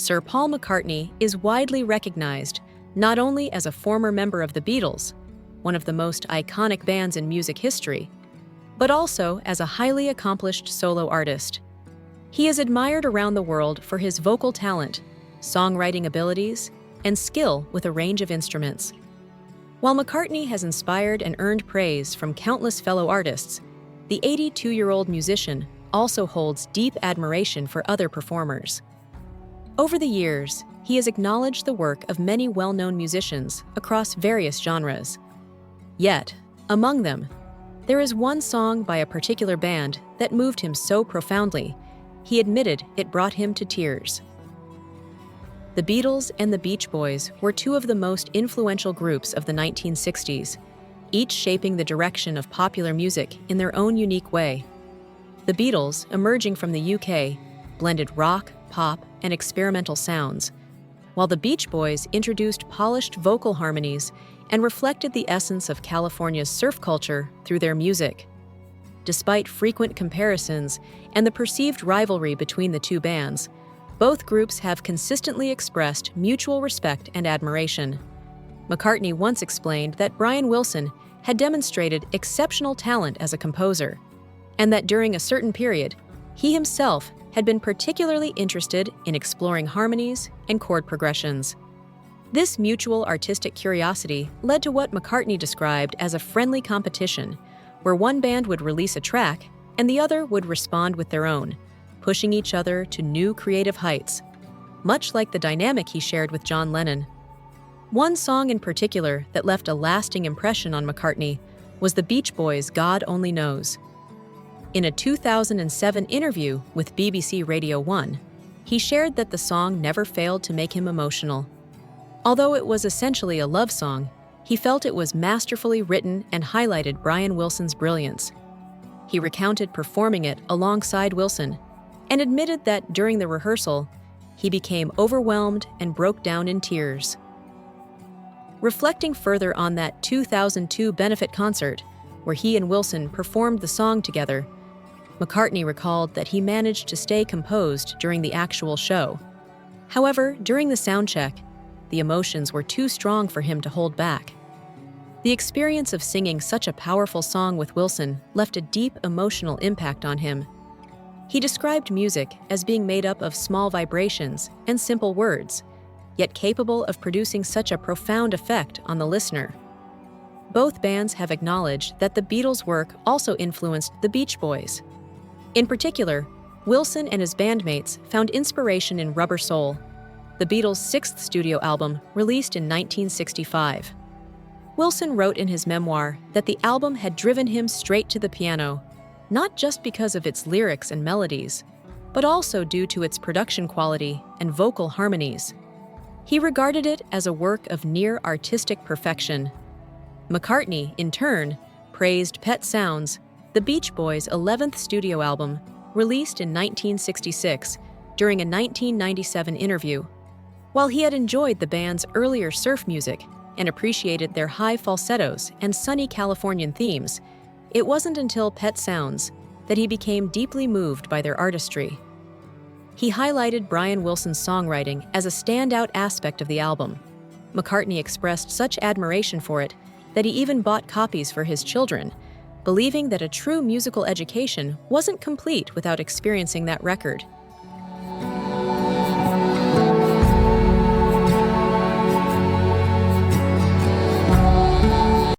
Sir Paul McCartney is widely recognized not only as a former member of the Beatles, one of the most iconic bands in music history, but also as a highly accomplished solo artist. He is admired around the world for his vocal talent, songwriting abilities, and skill with a range of instruments. While McCartney has inspired and earned praise from countless fellow artists, the 82-year-old musician also holds deep admiration for other performers. Over the years, he has acknowledged the work of many well-known musicians across various genres. Yet, among them, there is one song by a particular band that moved him so profoundly, he admitted it brought him to tears. The Beatles and the Beach Boys were two of the most influential groups of the 1960s, each shaping the direction of popular music in their own unique way. The Beatles, emerging from the UK, blended rock, pop, and experimental sounds, while the Beach Boys introduced polished vocal harmonies and reflected the essence of California's surf culture through their music. Despite frequent comparisons and the perceived rivalry between the two bands, both groups have consistently expressed mutual respect and admiration. McCartney once explained that Brian Wilson had demonstrated exceptional talent as a composer, and that during a certain period, he himself had been particularly interested in exploring harmonies and chord progressions. This mutual artistic curiosity led to what McCartney described as a friendly competition, where one band would release a track and the other would respond with their own, pushing each other to new creative heights, much like the dynamic he shared with John Lennon. One song in particular that left a lasting impression on McCartney was the Beach Boys' God Only Knows. In a 2007 interview with BBC Radio 1, he shared that the song never failed to make him emotional. Although it was essentially a love song, he felt it was masterfully written and highlighted Brian Wilson's brilliance. He recounted performing it alongside Wilson and admitted that during the rehearsal, he became overwhelmed and broke down in tears. Reflecting further on that 2002 benefit concert, where he and Wilson performed the song together, McCartney recalled that he managed to stay composed during the actual show. However, during the soundcheck, the emotions were too strong for him to hold back. The experience of singing such a powerful song with Wilson left a deep emotional impact on him. He described music as being made up of small vibrations and simple words, yet capable of producing such a profound effect on the listener. Both bands have acknowledged that the Beatles' work also influenced the Beach Boys. In particular, Wilson and his bandmates found inspiration in Rubber Soul, the Beatles' sixth studio album released in 1965. Wilson wrote in his memoir that the album had driven him straight to the piano, not just because of its lyrics and melodies, but also due to its production quality and vocal harmonies. He regarded it as a work of near artistic perfection. McCartney, in turn, praised Pet Sounds, the Beach Boys' 11th studio album, released in 1966 during a 1997 interview. While he had enjoyed the band's earlier surf music and appreciated their high falsettos and sunny Californian themes, it wasn't until Pet Sounds that he became deeply moved by their artistry. He highlighted Brian Wilson's songwriting as a standout aspect of the album. McCartney expressed such admiration for it that he even bought copies for his children, believing that a true musical education wasn't complete without experiencing that record.